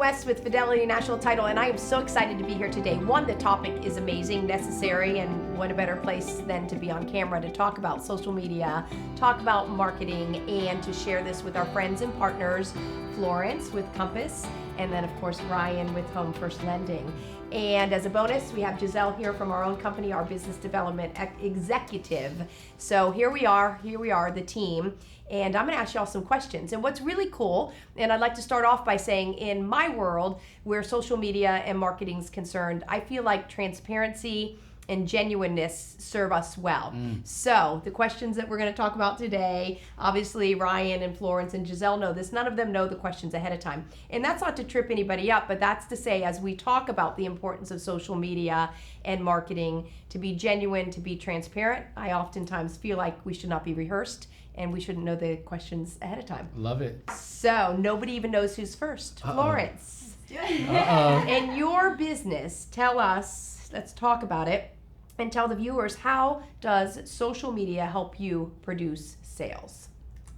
West with Fidelity National Title, and I am so excited to be here today. One, the topic is amazing, necessary, and what a better place than to be on camera to talk about social media, talk about marketing, and to share this with our friends and partners, Florence with Compass, and then of course Ryan with Home First Lending. And as a bonus, we have Giselle here from our own company, our business development executive. So here we are, the team. And I'm gonna ask y'all some questions. And what's really cool, and I'd like to start off by saying in my world, where social media and marketing is concerned, I feel like transparency and genuineness serve us well. So the questions that we're going to talk about today, obviously Ryan and Florence and Giselle know this. None of them know the questions ahead of time. And that's not to trip anybody up, but that's to say, as we talk about the importance of social media and marketing, to be genuine, to be transparent, I oftentimes feel like we should not be rehearsed and we shouldn't know the questions ahead of time. Love it. So nobody even knows who's first. Florence. In your business, tell us, let's talk about it, and tell the viewers, how does social media help you produce sales?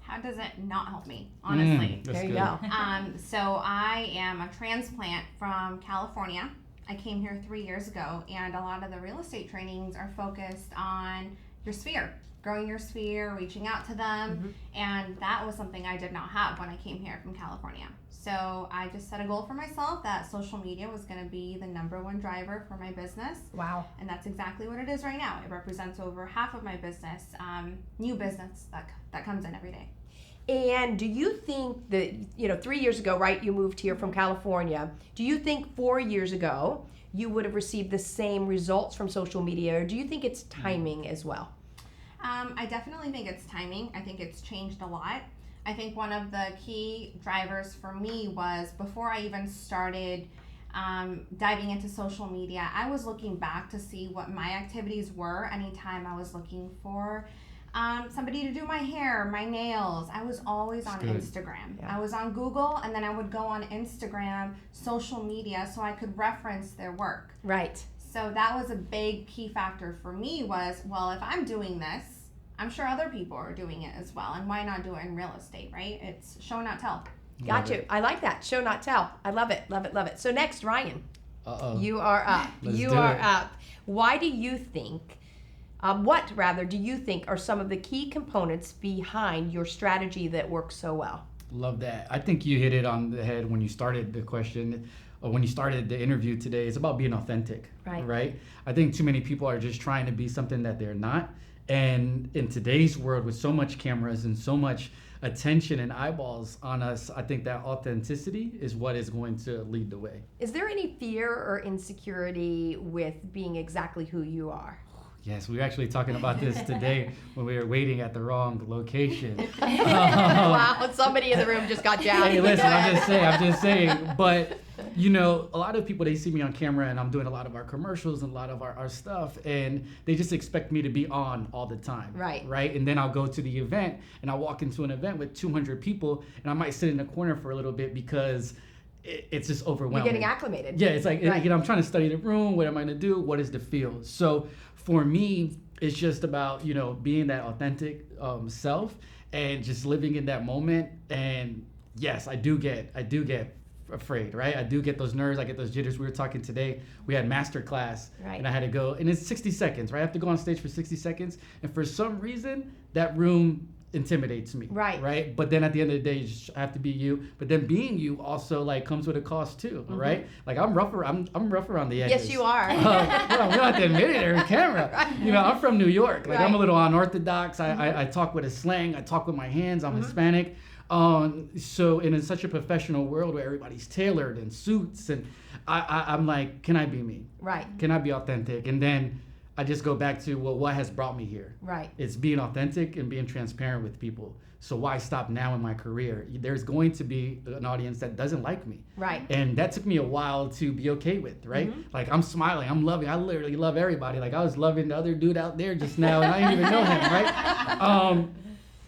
How does it not help me, honestly? There you go. So I am a transplant from California. I came here 3 years ago, and a lot of the real estate trainings are focused on your sphere, growing your sphere, reaching out to them, and that was something I did not have when I came here from California. So I just set a goal for myself that social media was going to be the #1 driver for my business. Wow. And that's exactly what it is right now. It represents over half of my business, new business that comes in every day. And do you think that, 3 years ago, right, you moved here from California. Do you think 4 years ago you would have received the same results from social media, or do you think it's timing as well? I definitely think it's timing. I think it's changed a lot. I think one of the key drivers for me was before I even started diving into social media, I was looking back to see what my activities were anytime I was looking for somebody to do my hair, my nails. I was always on Instagram. Yeah. I was on Google, and then I would go on Instagram, social media, so I could reference their work. Right. So that was a big key factor for me was, well, if I'm doing this, I'm sure other people are doing it as well, and why not do it in real estate, right? It's show, not tell. Got you. I like that. Show, not tell. I love it. Love it. Love it. So next, Ryan. You are up. Up. Why do you think, what do you think are some of the key components behind your strategy that works so well? Love that. I think you hit it on the head when you started the question, or when you started the interview today. It's about being authentic, right? I think too many people are just trying to be something that they're not. And in today's world, with so much cameras and so much attention and eyeballs on us, I think that authenticity is what is going to lead the way. Is there any fear or insecurity with being exactly who you are? Yes, we were actually talking about this today when we were waiting at the wrong location. Wow, somebody in the room just got down. Hey, listen, I'm just saying. But, a lot of people, they see me on camera and I'm doing a lot of our commercials and a lot of our stuff, and they just expect me to be on all the time. Right? And then I'll go to the event and I'll walk into an event with 200 people and I might sit in the corner for a little bit because it's just overwhelming. You're getting acclimated. Yeah, it's like, I'm trying to study the room. What am I going to do? What is the feel? So for me, it's just about, being that authentic self and just living in that moment. And yes, I do get afraid, right? I do get those nerves. I get those jitters. We were talking today. We had master class, and I had to go, and it's 60 seconds, right? I have to go on stage for 60 seconds. And for some reason, that room intimidates me, right? But then at the end of the day, you just have to be you. But then being you also comes with a cost too, right? Like I'm rough around the edges. Yes, you are. We don't have to admit it on camera. I'm from New York. I'm a little unorthodox. I talk with a slang. I talk with my hands. I'm Hispanic. So in such a professional world where everybody's tailored in suits, and I'm like, can I be me? Right. Can I be authentic? And then I just go back to, well, what has brought me here? Right. It's being authentic and being transparent with people. So why stop now in my career? There's going to be an audience that doesn't like me. Right. And that took me a while to be okay with, right? Like I'm smiling, I'm loving, I literally love everybody. Like I was loving the other dude out there just now and I didn't even know him, right?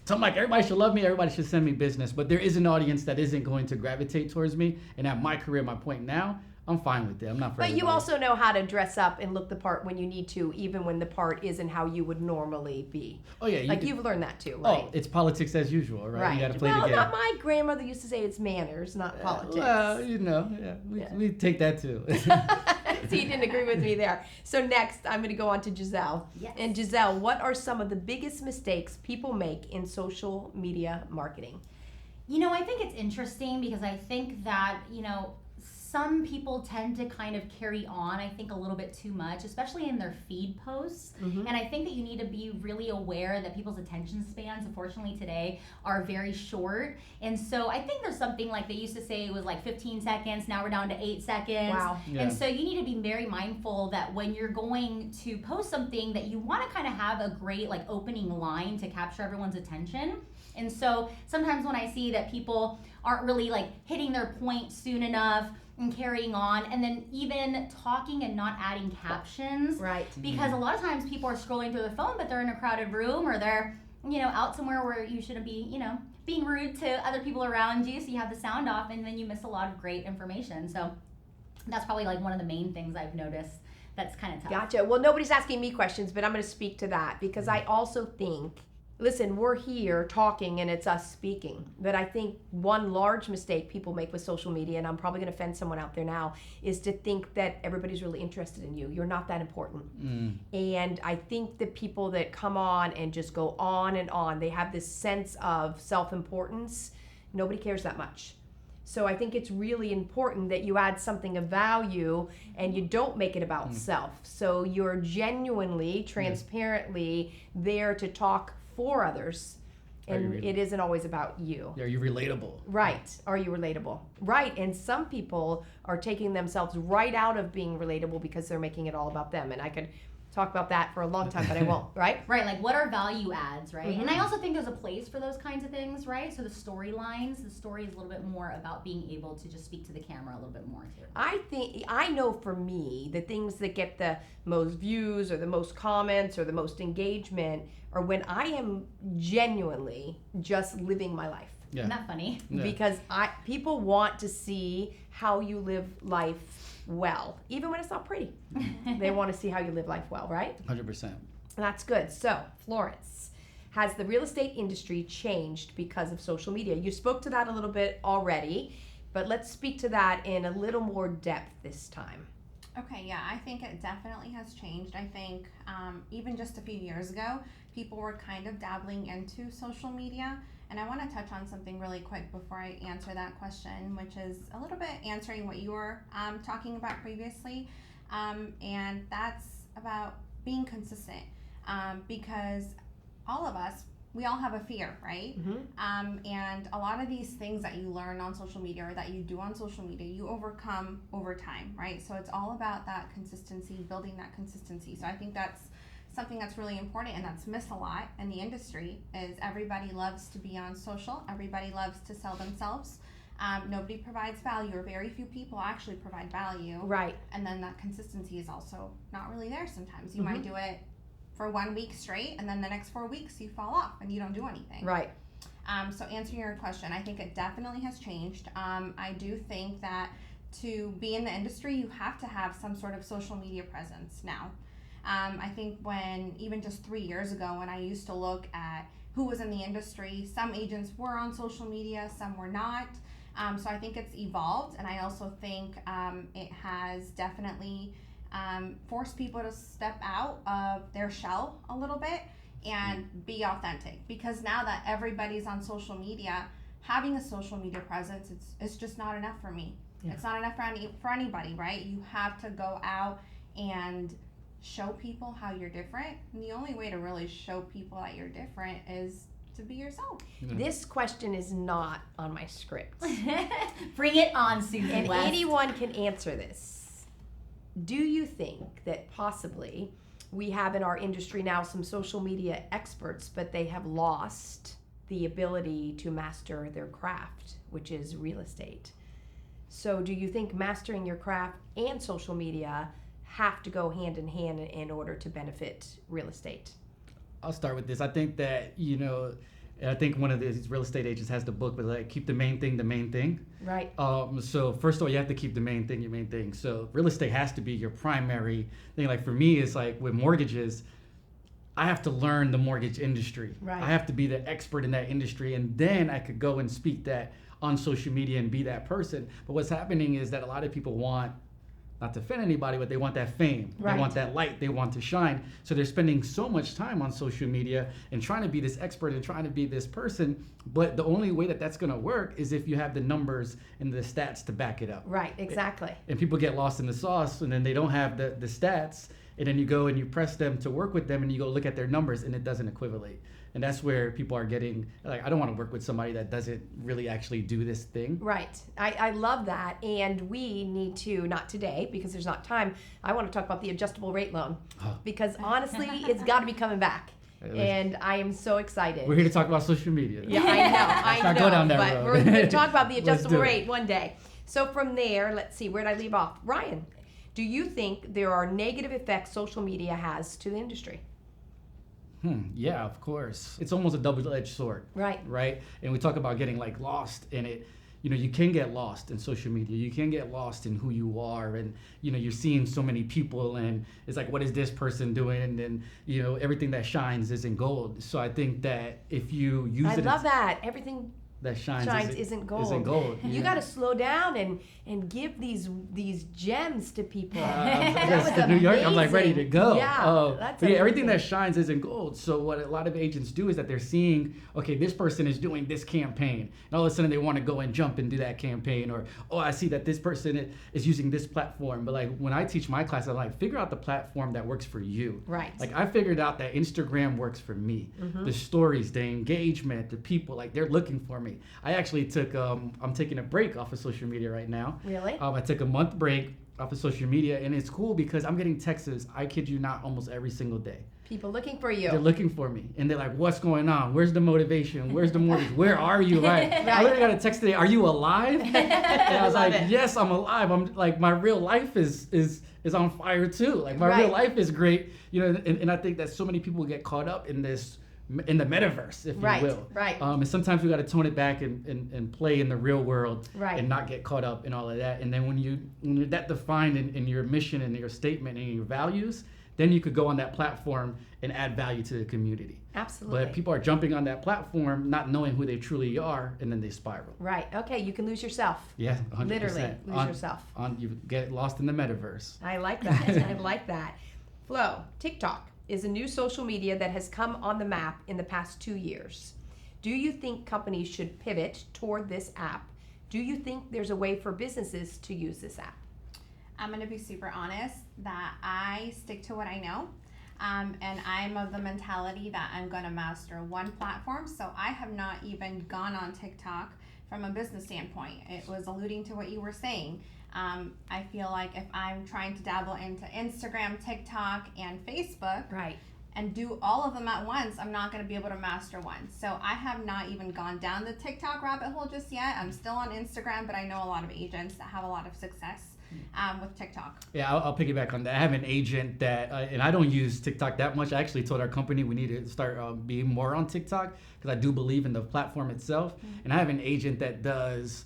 So I'm like, everybody should love me, everybody should send me business. But there is an audience that isn't going to gravitate towards me. And at my career, my point now, I'm fine with it. I'm not for But you everybody. also know how to dress up and look the part when you need to, even when the part isn't how you would normally be. Oh yeah, Like can- you've learned that too, right? Oh, it's politics as usual, right? You got to play well, the game. not my grandmother used to say it's manners, not politics. Well, we take that too. So you didn't agree with me there. So next, I'm going to go on to Giselle. Yes. And Giselle, what are some of the biggest mistakes people make in social media marketing? I think it's interesting because I think that, some people tend to kind of carry on, I think, a little bit too much, especially in their feed posts. Mm-hmm. And I think that you need to be really aware that people's attention spans, unfortunately, today are very short. And so I think there's something like they used to say it was like 15 seconds, now we're down to 8 seconds. Wow. Yeah. And so you need to be very mindful that when you're going to post something that you want to kind of have a great like opening line to capture everyone's attention. And so sometimes when I see that people aren't really like hitting their point soon enough and carrying on, and then even talking and not adding captions. Right. Because a lot of times people are scrolling through their phone, but they're in a crowded room or they're, out somewhere where you shouldn't be, being rude to other people around you. So you have the sound off and then you miss a lot of great information. So that's probably like one of the main things I've noticed that's kind of tough. Gotcha. Well, nobody's asking me questions, but I'm going to speak to that because I also think, listen, we're here talking and it's us speaking. But I think one large mistake people make with social media, and I'm probably going to offend someone out there now, is to think that everybody's really interested in you. You're not that important. And I think the people that come on and just go on and on, they have this sense of self-importance. Nobody cares that much. So I think it's really important that you add something of value and you don't make it about self. So you're genuinely, transparently there to talk for others. And it isn't always about you. Are you relatable? Right. Are you relatable? Right. And some people are taking themselves right out of being relatable because they're making it all about them. And I could talk about that for a long time, but I won't, right? Right, like what are value adds, right? Mm-hmm. And I also think there's a place for those kinds of things, right? So the storylines, the story is a little bit more about being able to just speak to the camera a little bit more too. I know for me, the things that get the most views or the most comments or the most engagement are when I am genuinely just living my life. Yeah. Isn't that funny? Yeah. Because people want to see how you live life well, even when it's not pretty. They want to see how you live life well, right? 100%. That's good. So, Florence, has the real estate industry changed because of social media? You spoke to that a little bit already, but let's speak to that in a little more depth this time. Okay, yeah, I think it definitely has changed. I think even just a few years ago, people were kind of dabbling into social media. And I want to touch on something really quick before I answer that question, which is a little bit answering what you were talking about previously. And that's about being consistent because all of us, we all have a fear, right? Mm-hmm. And a lot of these things that you learn on social media or that you do on social media, you overcome over time, right? So it's all about that consistency, building that consistency. So I think that's something that's really important and that's missed a lot in the industry is everybody loves to be on social. Everybody loves to sell themselves. Nobody provides value, or very few people actually provide value. Right. And then that consistency is also not really there sometimes. You might do it for 1 week straight, and then the next 4 weeks you fall off and you don't do anything. Right. So answering your question, I think it definitely has changed. I do think that to be in the industry, you have to have some sort of social media presence now. I think when, even just 3 years ago, when I used to look at who was in the industry, some agents were on social media, some were not. So I think it's evolved, and I also think it has definitely forced people to step out of their shell a little bit and be authentic. Because now that everybody's on social media, having a social media presence, it's just not enough for me. Yeah. It's not enough for anybody, right? You have to go out and show people how you're different. And the only way to really show people that you're different is to be yourself. This question is not on my script. Bring it on, Susan And West. anyone can answer this. Do you think that possibly we have in our industry now some social media experts, but they have lost the ability to master their craft, which is real estate? So do you think mastering your craft and social media have to go hand in hand in order to benefit real estate? I'll start with this. I think that, And I think one of these real estate agents has the book, but like keep the main thing the main thing. Right. So first of all, you have to keep the main thing your main thing. So real estate has to be your primary thing. Like for me, it's like with mortgages, I have to learn the mortgage industry. Right. I have to be the expert in that industry, and then I could go and speak that on social media and be that person. But what's happening is that a lot of people want, not to offend anybody, but they want that fame. Right. They want that light. They want to shine. So they're spending so much time on social media and trying to be this expert and trying to be this person. But the only way that that's going to work is if you have the numbers and the stats to back it up. Right, exactly. And people get lost in the sauce, and then they don't have the stats. And then you go and you press them to work with them, and you go look at their numbers, and it doesn't equivalate. And that's where people are getting, like, I don't want to work with somebody that doesn't really actually do this thing. Right. I love that. And we need to, not today because there's not time, I want to talk about the adjustable rate loan. Because honestly, it's got to be coming back. And I am so excited. We're here to talk about social media. Yeah, I know. Let's not go down that but road. we're going to talk about the Let's adjustable do it. rate one day. So from there, let's see, where did I leave off? Ryan, do you think there are negative effects social media has to the industry? Yeah, of course. It's almost a double-edged sword. Right. Right? And we talk about getting like lost in it. You know, you can get lost in social media. You can get lost in who you are. And, you know, you're seeing so many people and it's like, what is this person doing? And then, you know, everything that shines isn't gold. So I think that if you use I it love that. Everything that shines isn't gold. Isn't gold. You yeah. got to slow down and give these gems to people. That's was to New York. I'm like ready to amazing. go. Yeah, that's but yeah, everything amazing. that shines isn't gold. So what a lot of agents do is that they're seeing, okay, this person is doing this campaign, and all of a sudden they want to go and jump and do that campaign, or oh, I see that this person is using this platform. But like when I teach my class, I'm like, figure out the platform that works for you. Right. Like I figured out that Instagram works for me. The stories, the engagement, the people, like they're looking for me. I actually took, I'm taking a break off of social media right now. Really? I took a month break off of social media, and it's cool because I'm getting texts, I kid you not, almost every single day. People looking for you. They're looking for me, and they're like, what's going on? Where's the motivation? Where's the mortgage? Where are you? Right. I literally got a text today, are you alive? And I was like, yes, I'm alive. I'm like, my real life is on fire too. Like my real life is great. You know, and I think that so many people get caught up in this, in the metaverse, if you will. Right. And sometimes we got to tone it back and play in the real world, Right. and not get caught up in all of that. And then when you're that defined in your mission and your statement and your values, then you could go on that platform and add value to the community. Absolutely. But people are jumping on that platform not knowing who they truly are, and then they spiral. Right. Okay, you can lose yourself. Yeah, 100%. Literally lose yourself. You get lost in the metaverse. I like that. I like that. Flo, TikTok is a new social media that has come on the map in the past 2 years. Do you think companies should pivot toward this app? Do you think there's a way for businesses to use this app? I'm going to be super honest that I stick to what I know. And I'm of the mentality that I'm going to master one platform. So I have not even gone on TikTok from a business standpoint. It was alluding to what you were saying. I feel like if I'm trying to dabble into Instagram, TikTok, and Facebook, Right. and do all of them at once, I'm not going to be able to master one. So I have not even gone down the TikTok rabbit hole just yet. I'm still on Instagram, but I know a lot of agents that have a lot of success with TikTok. Yeah, I'll piggyback on that. I have an agent that, and I don't use TikTok that much. I actually told our company we need to start being more on TikTok because I do believe in the platform itself. And I have an agent that does,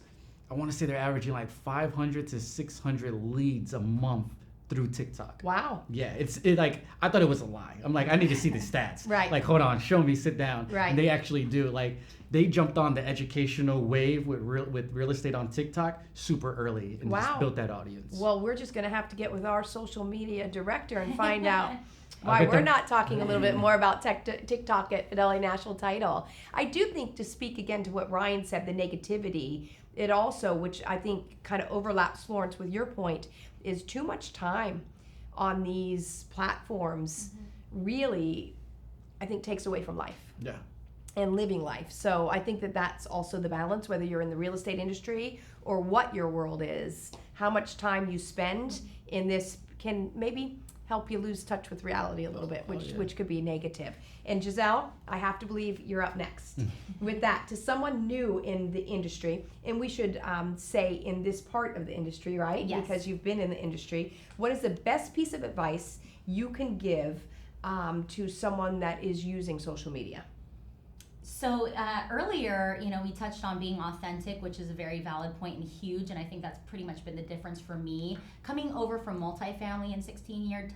I want to say they're averaging like 500 to 600 leads a month through TikTok. Wow. Yeah, it's like, I thought it was a lie. I'm like, I need to see the stats. Right. Like, hold on, show me, sit down. Right. And they actually do. Like, they jumped on the educational wave with real estate on TikTok super early and Wow. just built that audience. Well, we're just going to have to get with our social media director and find out why get we're them. not talking a little bit more about TikTok at LA National Title. I do think, to speak again to what Ryan said, the negativity, it also, which I think kind of overlaps, Florence, with your point, is too much time on these platforms really, I think, takes away from life. Yeah. And living life. So I think that that's also the balance, whether you're in the real estate industry or what your world is. How much time you spend in this can maybe help you lose touch with reality a little bit, which could be negative. And Giselle, I have to believe you're up next. With that, to someone new in the industry, and we should say in this part of the industry, right? Yes. Because you've been in the industry. What is the best piece of advice you can give to someone that is using social media? So earlier, we touched on being authentic, which is a very valid point and huge, and I think that's pretty much been the difference for me. Coming over from multifamily and 16 years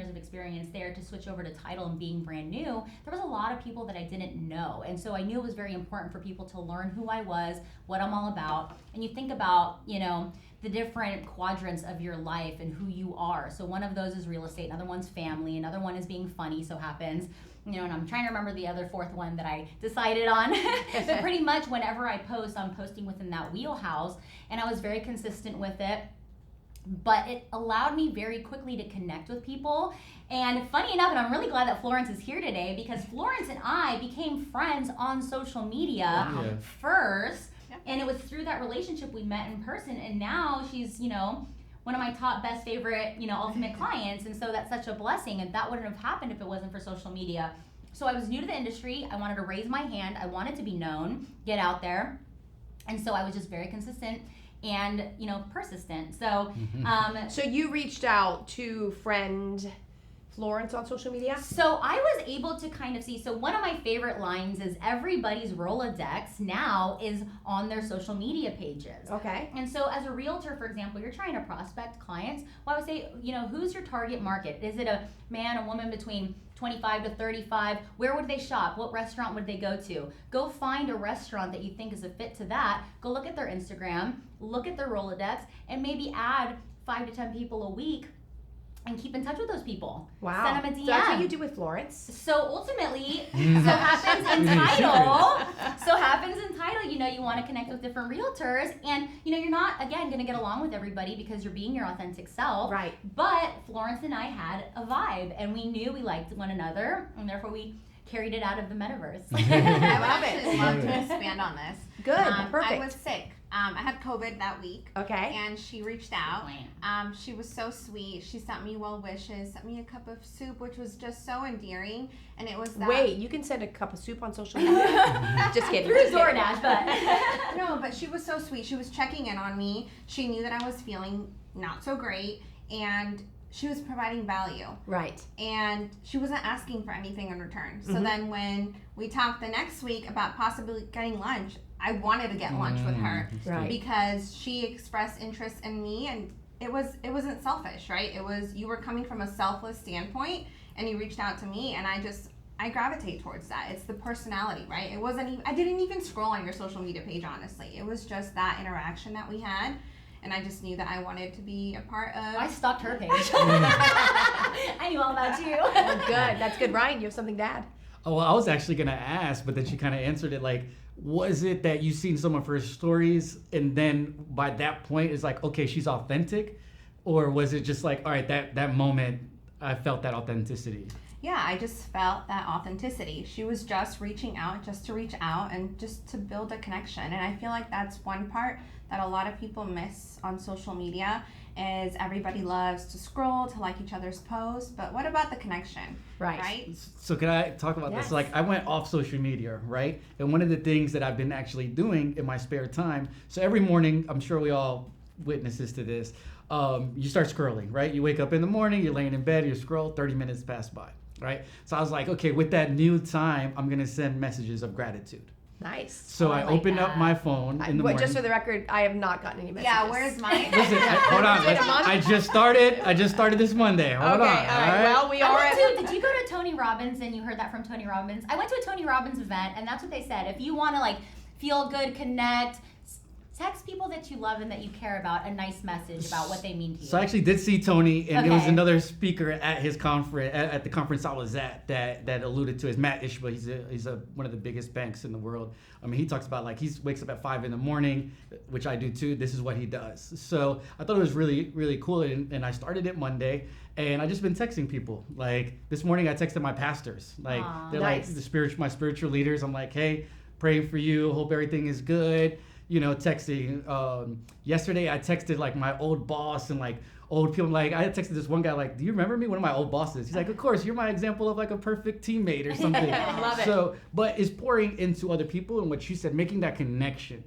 of experience there to switch over to title and being brand new, there was a lot of people that I didn't know. And so I knew it was very important for people to learn who I was, what I'm all about. And you think about, the different quadrants of your life and who you are. So one of those is real estate, another one's family, another one is being funny, so happens. And I'm trying to remember the other fourth one that I decided on. But pretty much whenever I post, I'm posting within that wheelhouse, and I was very consistent with it. But it allowed me very quickly to connect with people. And funny enough, and I'm really glad that Florence is here today, because Florence and I became friends on social media first. And it was through that relationship we met in person, and now she's, one of my top, best, favorite, ultimate clients. And so that's such a blessing, and that wouldn't have happened if it wasn't for social media. So I was new to the industry. I wanted to raise my hand. I wanted to be known, get out there. And so I was just very consistent and, persistent. So, So you reached out to friend Florence on social media? So I was able to kind of see, so one of my favorite lines is everybody's Rolodex now is on their social media pages. Okay. And so as a realtor, for example, you're trying to prospect clients. Well, I would say, who's your target market? Is it a man, a woman between 25 to 35? Where would they shop? What restaurant would they go to? Go find a restaurant that you think is a fit to that. Go look at their Instagram, look at their Rolodex, and maybe add 5 to 10 people a week and keep in touch with those people. Wow. Send them a DM. So that's what you do with Florence? So ultimately, so happens in title, you want to connect with different realtors, and you're not, again, going to get along with everybody because you're being your authentic self. Right. But Florence and I had a vibe, and we knew we liked one another, and therefore we carried it out of the metaverse. I love it. Love to expand on this. Good. Perfect. I was sick. I had COVID that week. Okay. And she reached out. She was so sweet. She sent me well wishes, sent me a cup of soup, which was just so endearing. And it was that. Wait, you can send a cup of soup on social media? Just kidding. Through DoorDash, but. No, but she was so sweet. She was checking in on me. She knew that I was feeling not so great. And she was providing value. Right. And she wasn't asking for anything in return. So then when we talked the next week about possibly getting lunch, I wanted to get lunch with her. Right. Because she expressed interest in me, and it wasn't selfish, right? It was, you were coming from a selfless standpoint, and you reached out to me, and I gravitate towards that. It's the personality, right? It wasn't even, I didn't even scroll on your social media page, honestly. It was just that interaction that we had. And I just knew that I wanted to be a part of. I stalked her page. I knew all about you. Well, good. That's good. Ryan, you have something to add? Oh, well, I was actually going to ask, but then she kind of answered it like, was it that you seen some of her stories and then by that point it's like, okay, she's authentic? Or was it just like, all right, that moment I felt that authenticity? Yeah, I just felt that authenticity. She was just reaching out just to reach out and just to build a connection. And I feel like that's one part that a lot of people miss on social media is everybody loves to scroll, to like each other's posts, but what about the connection? Right? So can I talk about Yes. this? Like I went off social media, right? And one of the things that I've been actually doing in my spare time, so every morning, I'm sure we all witnesses to this, you start scrolling, right? You wake up in the morning, you're laying in bed, you scroll, 30 minutes pass by, right? So I was like, okay, with that new time, I'm gonna send messages of gratitude. Nice. So I like opened up that. my phone in the morning. Just for the record, I have not gotten any messages. Yeah, where's mine? Listen, hold on. I just started this Monday. Hold on. Okay, all right. Well, we are at... Did you go to Tony Robbins and you heard that from Tony Robbins? I went to a Tony Robbins event, and that's what they said. If you want to feel good, connect, text people that you love and that you care about a nice message about what they mean to you. So I actually did see Tony, and there was Okay. another speaker at his conference, at the conference I was at, that alluded to. Is Matt Ishmael. He's one of the biggest banks in the world. I mean, he talks about he wakes up at 5 in the morning, which I do too. This is what he does. So I thought it was really, really cool, and I started it Monday, and I just been texting people. Like this morning, I texted my pastors. Aw. They're Nice. my spiritual leaders. I'm like, hey, praying for you. Hope everything is good. Texting. Yesterday I texted my old boss and old people. I texted this one guy do you remember me? One of my old bosses. He's like, of course, you're my example of a perfect teammate or something. I love it. So, but it's pouring into other people and what she said, making that connection.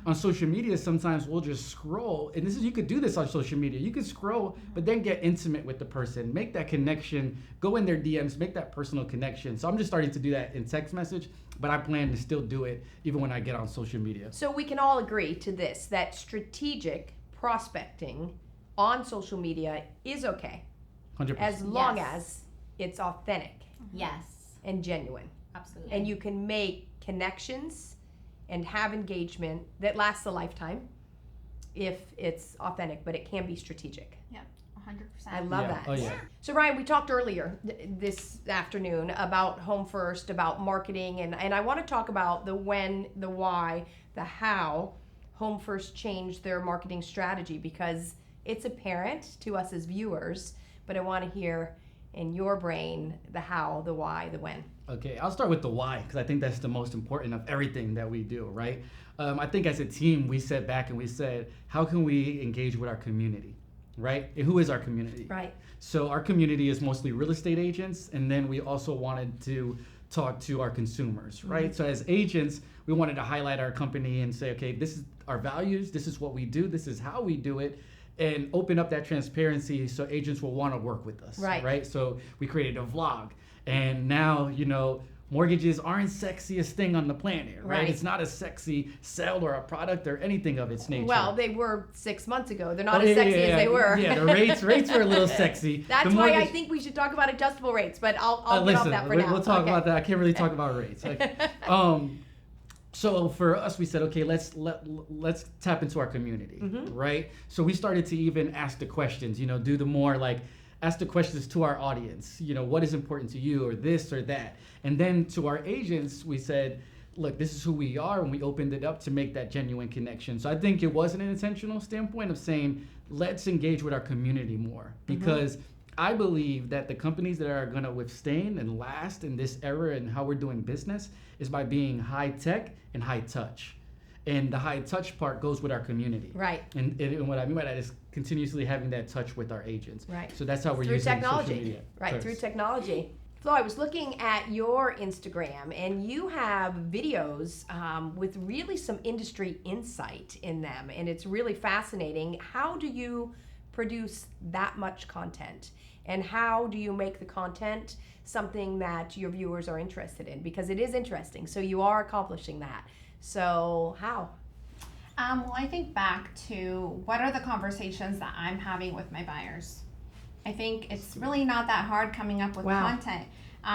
on social media, sometimes we'll just scroll, and you could do this on social media. You could scroll, but then get intimate with the person, make that connection, go in their DMs, make that personal connection. So I'm just starting to do that in text message, but I plan to still do it even when I get on social media. So we can all agree to this, that strategic prospecting on social media is okay, 100%. as long Yes. as it's authentic Yes, and genuine. absolutely. And you can make connections and have engagement that lasts a lifetime if it's authentic, but it can be strategic. 100%. I love Yeah. that. Oh, yeah. So Ryan, we talked earlier this afternoon about Home First, about marketing, and I want to talk about the when, the why, the how Home First changed their marketing strategy, because it's apparent to us as viewers, but I want to hear in your brain the how, the why, the when. Okay, I'll start with the why, because I think that's the most important of everything that we do, right? I think as a team, we sat back and we said, how can we engage with our community, right? And who is our community? Right. So our community is mostly real estate agents, and then we also wanted to talk to our consumers, right? So as agents, we wanted to highlight our company and say, okay, this is our values, this is what we do, this is how we do it, and open up that transparency so agents will want to work with us, right? So we created a vlog, and now, mortgages aren't sexiest thing on the planet, right? It's not a sexy sell or a product or anything of its nature. Well, they were 6 months ago. They're not as sexy as they were. Yeah, the rates are a little sexy. That's why I think we should talk about adjustable rates, but I'll get off that for now. We'll talk about that. I can't really talk about rates. So for us, we said, okay, let's tap into our community, right? So we started to even ask the questions, do the more like ask the questions to our audience, what is important to you, or this or that. And then to our agents, we said, look, this is who we are, and we opened it up to make that genuine connection. So I think it was an intentional standpoint of saying, let's engage with our community more, because I believe that the companies that are going to withstand and last in this era and how we're doing business is by being high tech and high touch. And the high touch part goes with our community. Right. And what I mean by that is continuously having that touch with our agents. Right. So that's how we're through using technology. social media. Right, first. through technology. Flo, I was looking at your Instagram, and you have videos with really some industry insight in them, and it's really fascinating. How do you produce that much content? And how do you make the content something that your viewers are interested in? Because it is interesting. So you are accomplishing that. So how? Well, I think back to what are the conversations that I'm having with my buyers. I think it's really not that hard coming up with content.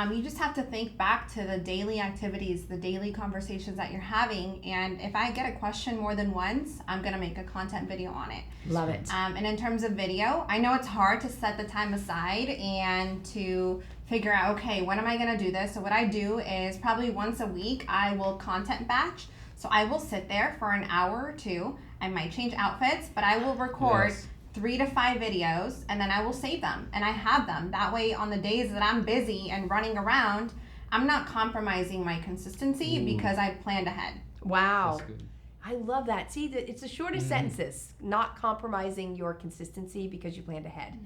You just have to think back to the daily activities, the daily conversations that you're having. And if I get a question more than once, I'm going to make a content video on it. Love it. And in terms of video, I know it's hard to set the time aside and to figure out, okay, when am I going to do this? So what I do is probably once a week, I will content batch. So I will sit there for an hour or two. I might change outfits, but I will record 3 to 5 videos, and then I will save them, and I have them. That way, on the days that I'm busy and running around, I'm not compromising my consistency because I've planned ahead. Wow. That's good. I love that. See, it's the shortest sentences, not compromising your consistency because you planned ahead.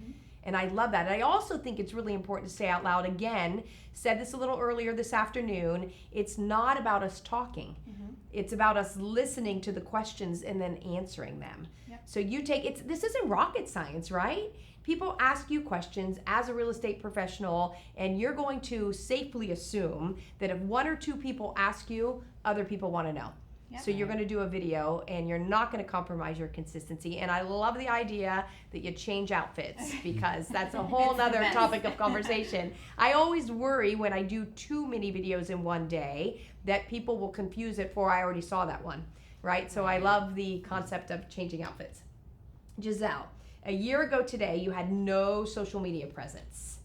And I love that. And I also think it's really important to say out loud, again, said this a little earlier this afternoon, it's not about us talking. It's about us listening to the questions and then answering them. So you take, this isn't rocket science, right? People ask you questions as a real estate professional, and you're going to safely assume that if 1 or 2 people ask you, other people want to know. So you're going to do a video, and you're not going to compromise your consistency. And I love the idea that you change outfits, because that's a whole nother topic of conversation. I always worry when I do too many videos in one day that people will confuse it for I already saw that one, right? So I love the concept of changing outfits. Giselle, a year ago today, you had no social media presence.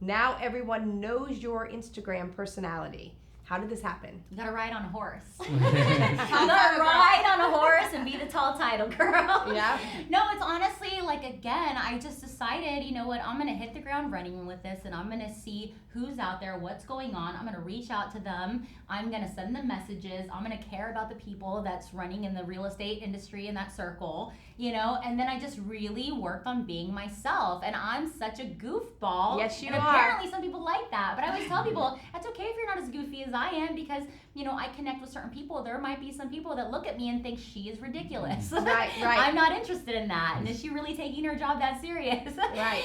Now everyone knows your Instagram personality. How did this happen? You gotta ride on a horse. You gotta ride on a horse and be the tall title girl. Yeah. No, it's honestly like, again, I just decided, you know what, I'm gonna hit the ground running with this, and I'm gonna see who's out there, what's going on. I'm gonna reach out to them. I'm gonna send them messages. I'm gonna care about the people that's running in the real estate industry in that circle. and then I just really worked on being myself. And I'm such a goofball. Yes, you and are. apparently some people like that. But I always tell people, that's okay if you're not as goofy as I am, because, I connect with certain people. There might be some people that look at me and think she is ridiculous. Right. I'm not interested in that. And is she really taking her job that serious? Right.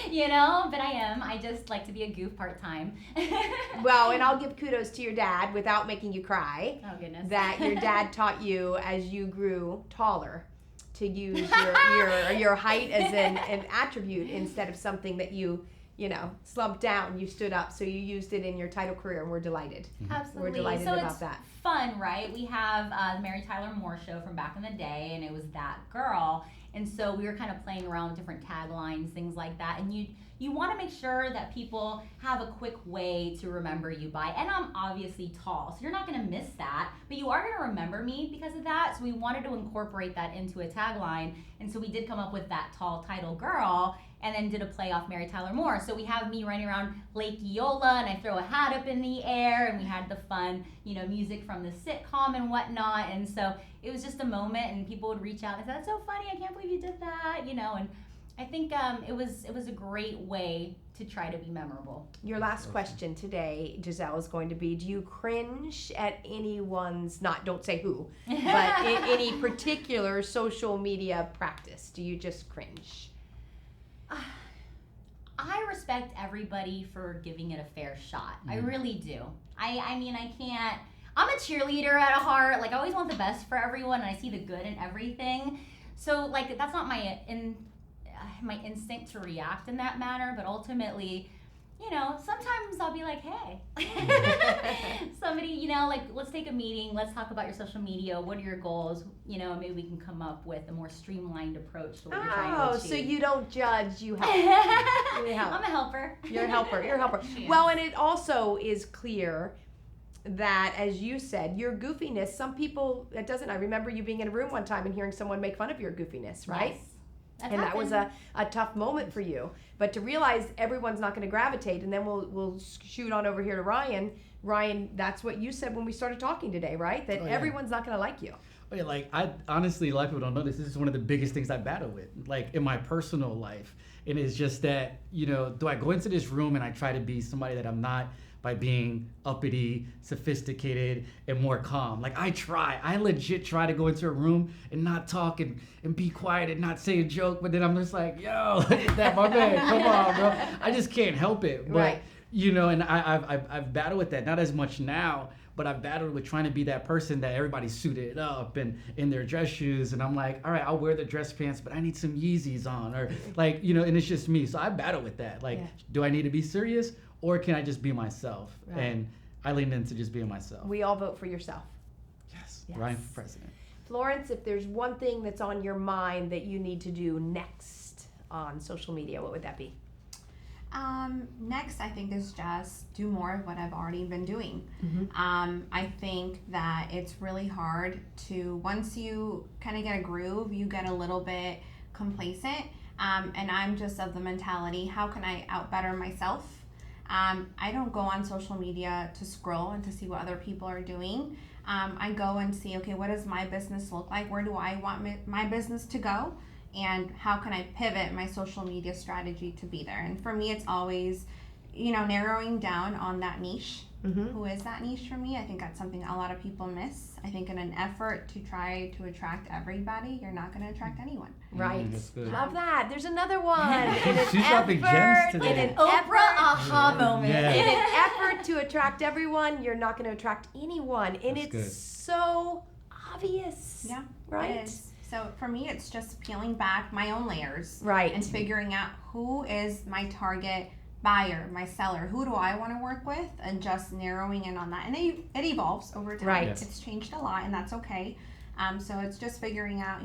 But I am. I just like to be a goof part-time. Well, and I'll give kudos to your dad without making you cry. Oh, goodness. That your dad taught you as you grew taller to use your height as an attribute instead of something that you slumped down. You stood up, so you used it in your title career, and we're delighted. Absolutely. We're delighted so about it's that. fun, right? We have the Mary Tyler Moore show from back in the day, and it was That Girl. And so we were kind of playing around with different taglines, things like that. And you want to make sure that people have a quick way to remember you by. And I'm obviously tall, so you're not going to miss that. But you are going to remember me because of that. So we wanted to incorporate that into a tagline. And so we did come up with That Tall Title Girl, and then did a play off Mary Tyler Moore. So we have me running around Lake Eola, and I throw a hat up in the air, and we had the fun, music from the sitcom and whatnot. And so it was just a moment, and people would reach out and say, "That's so funny! I can't believe you did that!" And I think it was a great way to try to be memorable. Your last question today, Giselle, is going to be: do you cringe at anyone's, don't say who, but in any particular social media practice? Do you just cringe? I respect everybody for giving it a fair shot. I really do. I mean, I can't. I'm a cheerleader at a heart. Like, I always want the best for everyone, and I see the good in everything. So, like, that's not my instinct to react in that manner. But ultimately, sometimes I'll be like, hey, somebody, like, let's take a meeting. Let's talk about your social media. What are your goals? And maybe we can come up with a more streamlined approach to what you're trying to achieve. So you don't judge, you help. You help. I'm a helper. You're a helper. You're a helper. Well, and it also is clear that, as you said, your goofiness, some people, it doesn't. I remember you being in a room one time and hearing someone make fun of your goofiness, right? Yes. That was a tough moment for you. But to realize everyone's not going to gravitate, and then we'll shoot on over here to Ryan. Ryan, that's what you said when we started talking today, right? That everyone's not going to like you. Oh, yeah, like, I honestly, a lot of people don't know this. This is one of the biggest things I battle with, like, in my personal life. And it's just that, do I go into this room and I try to be somebody that I'm not by being uppity, sophisticated, and more calm? Like, I legit try to go into a room and not talk and be quiet and not say a joke. But then I'm just like, yo, look at that, my man, come on, bro. I just can't help it. But, Right. And I've battled with that, not as much now, but I've battled with trying to be that person that everybody's suited up and in their dress shoes. And I'm like, all right, I'll wear the dress pants, but I need some Yeezys on. Or like, and it's just me. So I battle with that. Like, do I need to be serious, or can I just be myself? Right. And I leaned into just being myself. We all vote for yourself. Yes. Yes. Ryan for president. Florence, if there's one thing that's on your mind that you need to do next on social media, what would that be? Next, I think, is just do more of what I've already been doing. Mm-hmm. I think that it's really hard to, once you kind of get a groove, you get a little bit complacent. And I'm just of the mentality, how can I outbetter myself? I don't go on social media to scroll and to see what other people are doing. I go and see, okay, what does my business look like? Where do I want my business to go? And how can I pivot my social media strategy to be there? And for me, it's always, narrowing down on that niche. Mm-hmm. Who is that niche for me? I think that's something a lot of people miss. I think in an effort to try to attract everybody, you're not going to attract anyone. Right. That's good. Love that. There's another one. In an She's dropping gems today. In an Oprah effort, aha moment. Yeah. in an effort to attract everyone, you're not going to attract anyone. And That's it's good. so obvious. Yeah, Right? It is. So for me, it's just peeling back my own layers. Right. And figuring out who is my target buyer, my seller, who do I want to work with, and just narrowing in on that. And it evolves over time. Right. Yes. It's changed a lot, and that's okay. So it's just figuring out,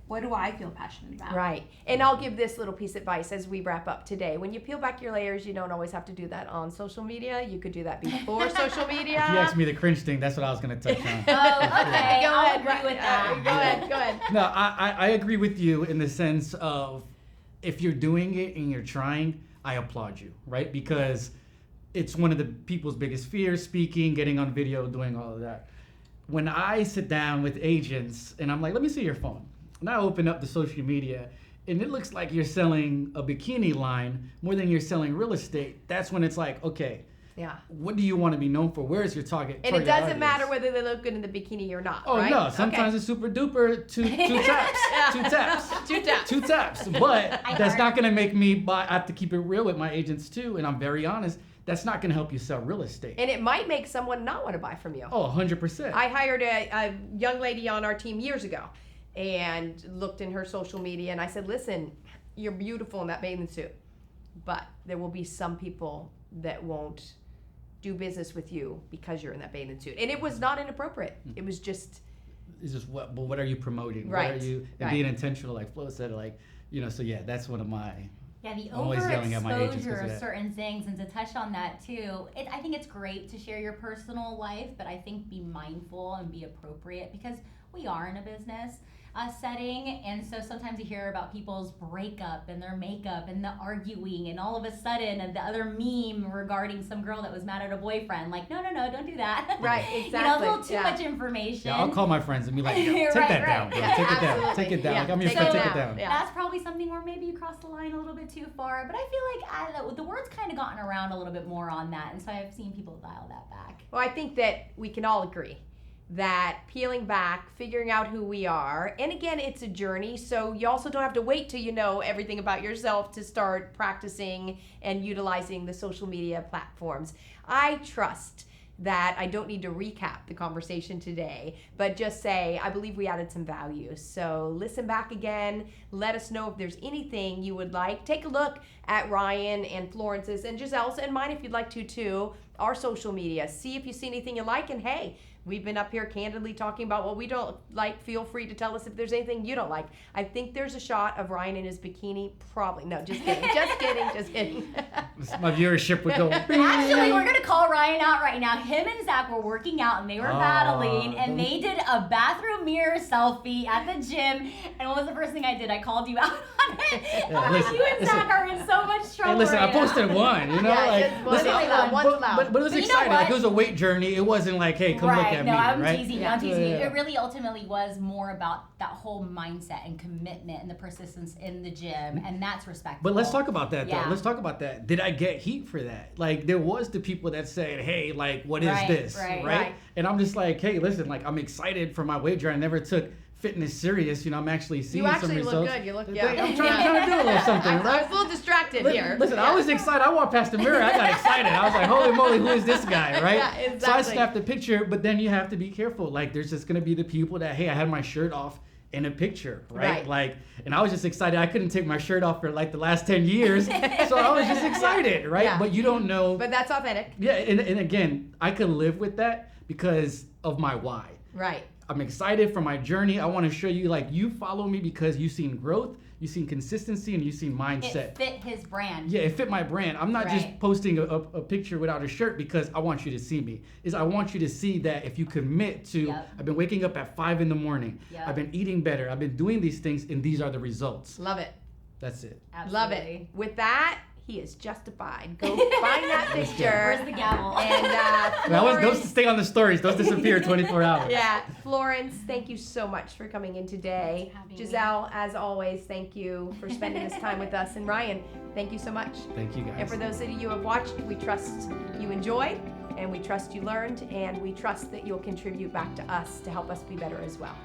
what do I feel passionate about? Right. And I'll give this little piece of advice as we wrap up today. When you peel back your layers, you don't always have to do that on social media. You could do that before social media. If you asked me the cringe thing, that's what I was going to touch on. Oh, okay. Go I'll ahead. agree with that. Go ahead. No, I agree with you in the sense of, if you're doing it and you're trying, I applaud you, right? Because it's one of the people's biggest fears, speaking, getting on video, doing all of that. When I sit down with agents and I'm like, let me see your phone. and I open up the social media, and it looks like you're selling a bikini line more than you're selling real estate. That's when it's like, okay, Yeah. what do you want to be known for? Where is your target? And it doesn't audience? matter whether they look good in the bikini or not. Oh right? no! Sometimes Okay. it's super duper two taps, two taps, Two taps. two taps. But I that's heard- not gonna make me buy. I have to keep it real with my agents too, and I'm very honest. That's not gonna help you sell real estate. And it might make someone not want to buy from you. Oh, 100%. I hired a young lady on our team years ago and looked in her social media, and I said, listen, you're beautiful in that bathing suit, but there will be some people that won't do business with you because you're in that bathing suit. And it was not inappropriate. It was just, It's just what are you promoting? Right, What are you and right. being intentional, like Flo said, like so yeah, that's one of my. Yeah, the I'm always yelling at my agents 'cause overexposure of of that. certain things, and to touch on that too, I think it's great to share your personal life, but I think be mindful and be appropriate because we are in a business setting, and so sometimes you hear about people's breakup and their makeup and the arguing, and all of a sudden the other meme regarding some girl that was mad at a boyfriend, like no, don't do that. right, You know, a exactly. little too much information. Yeah, I'll call my friends and be like, yo, take Right, that right. down, bro. Yeah, Take it down. absolutely. Take it down. Yeah, Like I'm your take friend. it Take it down. down. Yeah. That's probably something where maybe you crossed the line a little bit too far, but I feel like the word's kind of gotten around a little bit more on that, and so I've seen people dial that back. Well, I think that we can all agree that peeling back, figuring out who we are, and again, it's a journey, so you also don't have to wait till you know everything about yourself to start practicing and utilizing the social media platforms. I trust that I don't need to recap the conversation today, but just say, I believe we added some value. So listen back again. Let us know if there's anything you would like. Take a look at Ryan and Florence's and Giselle's and mine if you'd like to too, our social media. See if you see anything you like, and hey, we've been up here candidly talking about what we don't like. Feel free to tell us if there's anything you don't like. I think there's a shot of Ryan in his bikini. Probably. No, just kidding. Just kidding. Just kidding. My viewership would go. Actually, we're gonna call Ryan out right now. Him and Zach were working out and they were battling, and they did a bathroom mirror selfie at the gym. And what was the first thing I did? I called you out on it. Yeah, I'm like, listen, you and Zach are in so much trouble. Hey, listen, I right now. posted one, you know, Yeah, like, just one listen, allowed, one's allowed. but it was But you know exciting. Like, what? it was a weight journey. It wasn't like, hey, come look Right, at no, me, I'm right? teasing you. Yeah. I'm teasing you. Yeah. It really ultimately was more about that whole mindset and commitment and the persistence in the gym, and that's respectful. But let's talk about that, though. Yeah. Let's talk about that. Did I get heat for that? Like, there was the people that said, hey, like, what is Right, this? right. And I'm just like, hey, listen, like, I'm excited for my weight journey. I never took fitness serious. You know, I'm actually seeing You some actually results. look good. You look, I'm yeah. trying to do a little something, I right? was a little distracted here. Listen, I Yeah. was excited. I walked past the mirror. I got excited. I was like, holy moly, who is this guy, right? Yeah, So I exactly. snapped a picture, but then you have to be careful. Like, there's just going to be the people that, hey, I had my shirt off in a picture, right? Right. Like, and I was just excited. I couldn't take my shirt off for like the last 10 years. So I was just excited, right? Yeah. But you don't know. But that's authentic. Yeah, and again, I could live with that because of my why. Right. I'm excited for my journey. I want to show you, like, you follow me because you've seen growth, you've seen consistency, and you've seen mindset. It fit his brand. Yeah, it fit my brand. I'm not just Right. posting a picture without a shirt because I want you to see me. I want you to see that if you commit to, Yep. I've been waking up at 5 in the morning. Yep. I've been eating better. I've been doing these things, and these are the results. Love it. That's it. Love Absolutely. it. With that, he is justified. Go find that picture. Where's the gavel? And Those Florence, stay on the stories. Those disappear 24 hours. yeah, Florence, thank you so much for coming in today. Thanks for having me. Giselle, as always, thank you for spending this time with us. And Ryan, thank you so much. Thank you, guys. And for those of you who have watched, we trust you enjoyed, and we trust you learned, and we trust that you'll contribute back to us to help us be better as well.